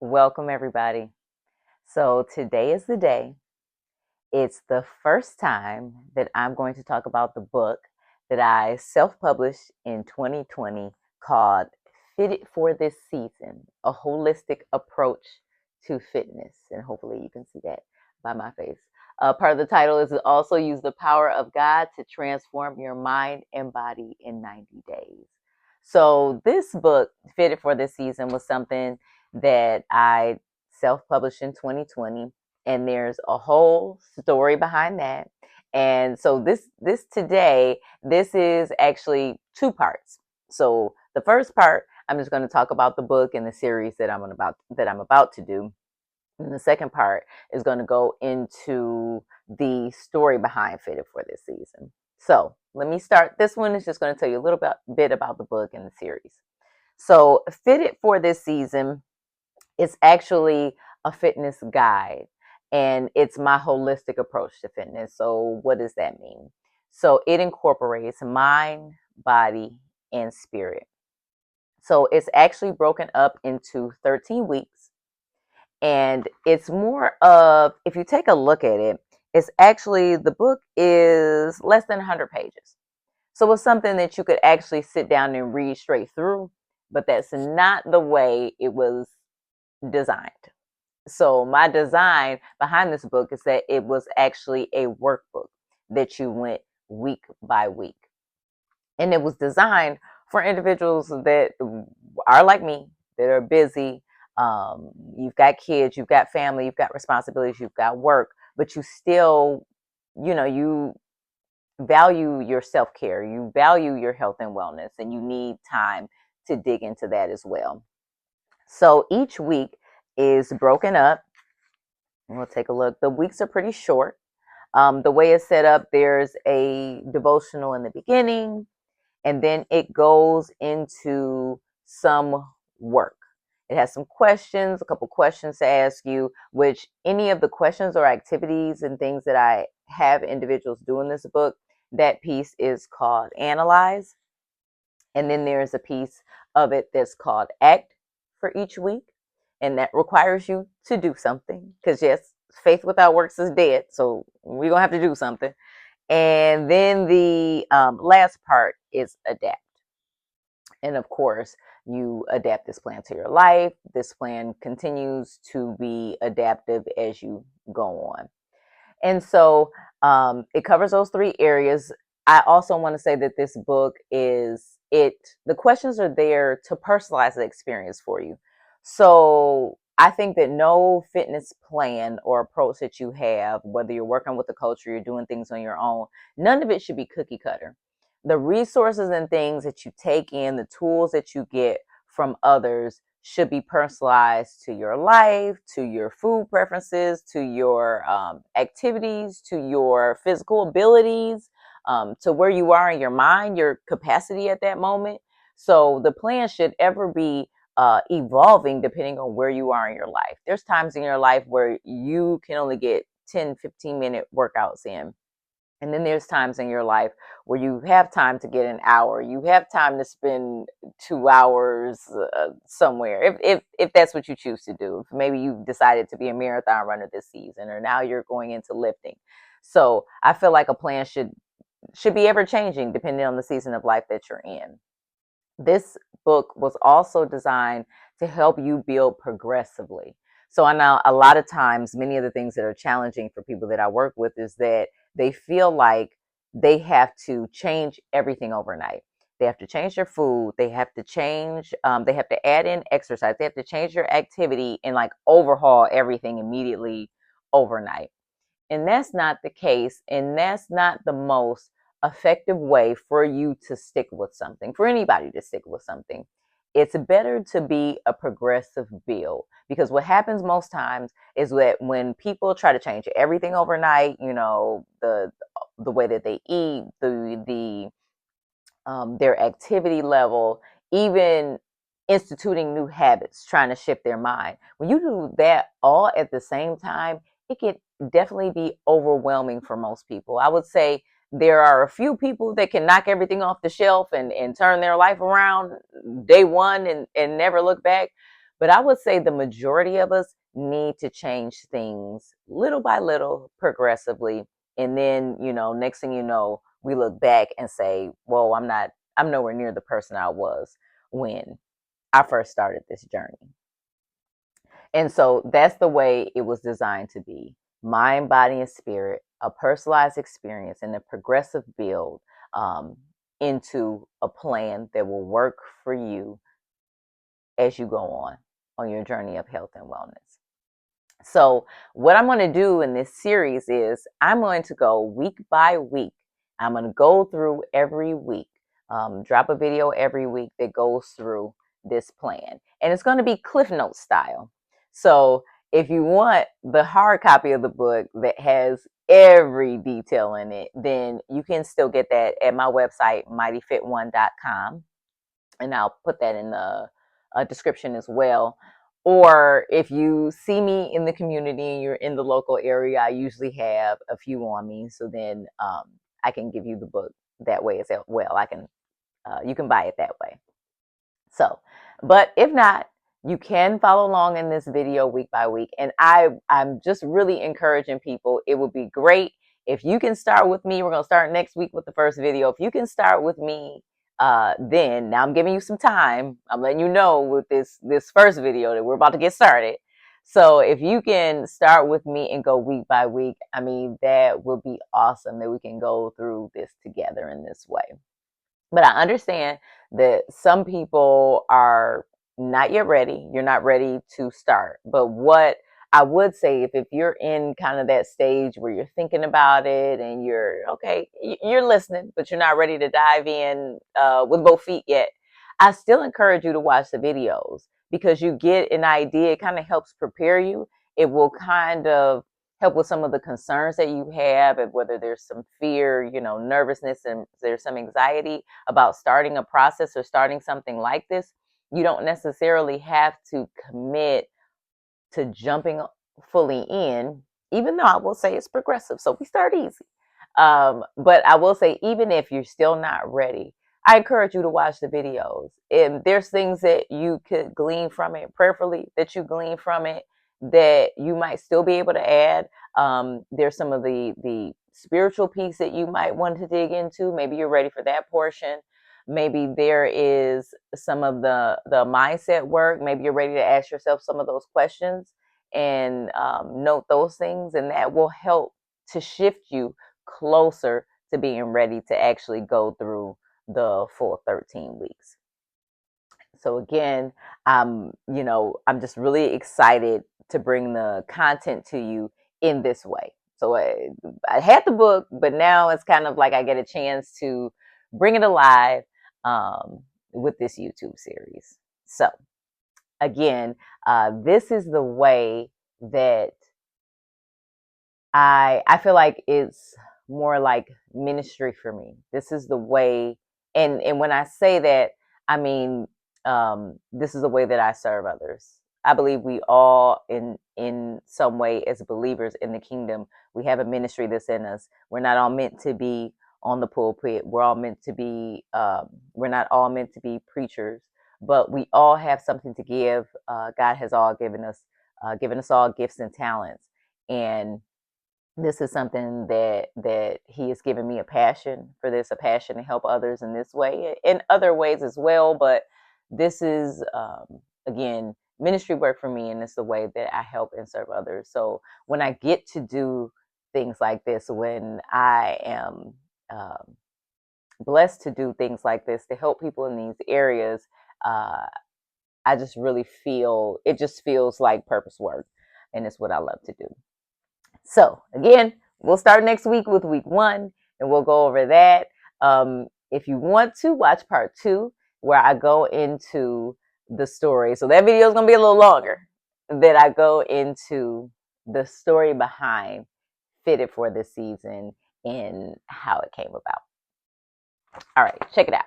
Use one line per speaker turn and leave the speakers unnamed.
Welcome, everybody. So, today is the day. It's the first time that I'm going to talk about the book that I self published in 2020 called Fitted for This Season, a holistic approach to fitness. And hopefully, you can see that by my face. Part of the title is also use the power of God to transform your mind and body in 90 days. So, this book, Fitted for This Season, was something that I self published in 2020, and there's a whole story behind that. And so this is actually two parts. So the first part, I'm just going to talk about the book and the series that I'm about to do. And the second part is going to go into the story behind Fitted for This Season. So let me start. This one is just going to tell you a little bit about the book and the series. So Fitted for This Season is actually a fitness guide, and it's my holistic approach to fitness. So what does that mean? So it incorporates mind, body, and spirit. So it's actually broken up into 13 weeks, and it's more of, if you take a look at it, it's actually, the book is less than 100 pages. So it's something that you could actually sit down and read straight through, but that's not the way it was designed. So my design behind this book is that it was actually a workbook that you went week by week. And it was designed for individuals that are like me, that are busy. You've got kids, you've got family, you've got responsibilities, you've got work, but you still, you value your self-care, you value your health and wellness, and you need time to dig into that as well. So each week is broken up. We'll take a look. The weeks are pretty short. The way it's set up, there's a devotional in the beginning, and then it goes into some work. It has some questions, a couple questions to ask you, which any of the questions or activities and things that I have individuals do in this book, that piece is called Analyze. And then there's a piece of it that's called Act for each week. And that requires you to do something. Because, yes, faith without works is dead. So we're going to have to do something. And then the last part is Adapt. And of course, you adapt this plan to your life. This plan continues to be adaptive as you go on. And so it covers those three areas. I also want to say that this book the questions are there to personalize the experience for you. So I think that no fitness plan or approach that you have, whether you're working with a coach or you're doing things on your own, none of it should be cookie cutter. The resources and things that you take in, the tools that you get from others should be personalized to your life, to your food preferences, to your activities, to your physical abilities, to where you are in your mind, your capacity at that moment. So the plan should ever be evolving depending on where you are in your life. There's times in your life where you can only get 10, 15-minute workouts in. And then there's times in your life where you have time to get an hour. You have time to spend 2 hours somewhere, if that's what you choose to do. If maybe you've decided to be a marathon runner this season, or now you're going into lifting. So I feel like a plan should be ever changing depending on the season of life that you're in. This book was also designed to help you build progressively. So I know a lot of times, many of the things that are challenging for people that I work with is that they feel like they have to change everything overnight. They have to change their food. They have to change, they have to add in exercise. They have to change their activity and like overhaul everything immediately overnight. And that's not the case. And that's not the most effective way for you to stick with something, for anybody to stick with something. It's better to be a progressive build, because what happens most times is that when people try to change everything overnight, the way that they eat, their activity level, even instituting new habits, trying to shift their mind. When you do that all at the same time, it can definitely be overwhelming for most people. I would say there are a few people that can knock everything off the shelf and turn their life around day one and never look back. But I would say the majority of us need to change things little by little, progressively. And then, next thing you know, we look back and say, whoa, I'm nowhere near the person I was when I first started this journey. And so that's the way it was designed to be: mind, body, and spirit, a personalized experience, and a progressive build um, into a plan that will work for you as you go on your journey of health and wellness. So, what I'm going to do in this series is I'm going to go week by week. I'm going to go through every week, drop a video every week that goes through this plan. And it's going to be Cliff Note style. So, if you want the hard copy of the book that has every detail in it, then you can still get that at my website, mightyfit1.com. And I'll put that in the description as well. Or if you see me in the community and you're in the local area, I usually have a few on me. So then I can give you the book that way as well. You can buy it that way. So, but if not, you can follow along in this video week by week. And I'm just really encouraging people. It would be great if you can start with me. We're going to start next week with the first video. If you can start with me, then now I'm giving you some time. I'm letting you know with this first video that we're about to get started. So if you can start with me and go week by week, I mean, that will be awesome that we can go through this together in this way. But I understand that some people are not yet ready. You're not ready to start. But what I would say, if you're in kind of that stage where you're thinking about it and you're okay, you're listening, but you're not ready to dive in with both feet yet, I still encourage you to watch the videos, because you get an idea. It kind of helps prepare you. It will kind of help with some of the concerns that you have, and whether there's some fear, nervousness, and there's some anxiety about starting a process or starting something like this. You don't necessarily have to commit to jumping fully in, even though I will say it's progressive. So we start easy. But I will say, even if you're still not ready, I encourage you to watch the videos. And there's things that you could glean from it, prayerfully, that you glean from it, that you might still be able to add. There's some of the spiritual piece that you might want to dig into. Maybe you're ready for that portion. Maybe there is some of the mindset work. Maybe you're ready to ask yourself some of those questions and note those things, and that will help to shift you closer to being ready to actually go through the full 13 weeks. So again, I'm just really excited to bring the content to you in this way. So I had the book, but now it's kind of like I get a chance to bring it alive with this YouTube series. So again, this is the way that I feel like it's more like ministry for me. This is the way, and when I say that, I mean this is the way that I serve others. I believe we all, in some way, as believers in the kingdom, we have a ministry that's in us. We're not all meant to be on the pulpit. We're all meant to be. We're not all meant to be preachers, but we all have something to give. God has all given us all gifts and talents, and this is something that he has given me a passion for this, a passion to help others in this way, in other ways as well. But this is, again, ministry work for me, and it's the way that I help and serve others. So when I get to do things like this, when I am blessed to do things like this, to help people in these areas, I just really feel, it just feels like purpose work, and it's what I love to do. So again, we'll start next week with week 1, and we'll go over that. If you want to watch part 2, where I go into the story, so that video is going to be a little longer, that I go into the story behind Fitted for this season and how it came about. All right, check it out.